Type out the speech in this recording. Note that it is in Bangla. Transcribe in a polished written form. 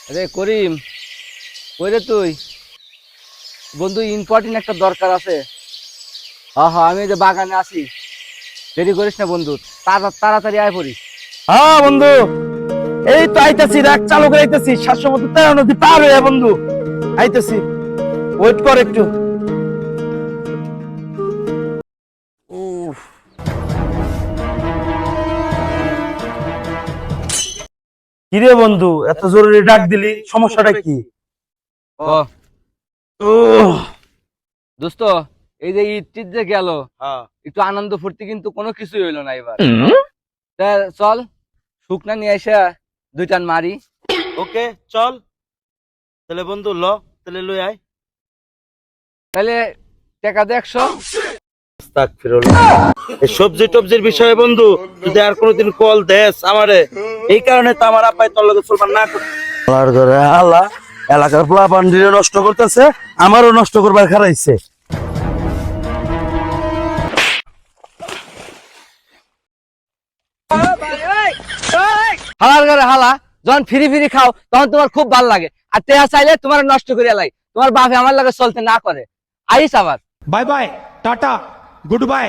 আরে করিম, কই রে তুই? বন্ধু, ইম্পর্টেন্ট একটা দরকার আছে। হ্যাঁ, আমি এই যে বাগানে আছি। দেরি করিস না বন্ধু, তাড়াতাড়ি আয় পড়িস। হ্যাঁ বন্ধু, এই তো আইতাছি, রাগ চালু করে আইতাছি। 713 নদী পার হয়ে বন্ধু আইতাছি, ওয়েট কর একটু। উফ, কিরে বন্ধু, এত জরুরি ডাক দিলি, সমস্যাটা কি? ও উহ, দোস্ত, এই যে ঈদ যে গেল, হ্যাঁ। একটু আনন্দ ফুর্তি কিন্তু কোনো কিছুই হইলো না এবার। তা চল, শুকনা নিয়ে এসে দুই টান মারি। ওকে চল তাহলে বন্ধু, তাহলে লই আয়। তাহলে টাকা দে 100। এই সবজি টবজির বিষয়ে বন্ধু যদি আর কোনোদিন কল দেস আমারে, এই কারণে তো আমার আব্বাই তোর লগে চলবার না করে আল্লাহ এলাকার পোলা পান্ডিরে নষ্ট করতেছে, আমারও নষ্ট করবার খারাইছে। হালার ঘরে হালা, যখন ফিরি ফিরি খাও তখন তোমার খুব ভালো লাগে, আর তেহা চাইলে তোমার নষ্ট করে লাই। তোমার বাপে আমার লাগে চলতে না করে। আইস আবার। Bye bye tata good bye.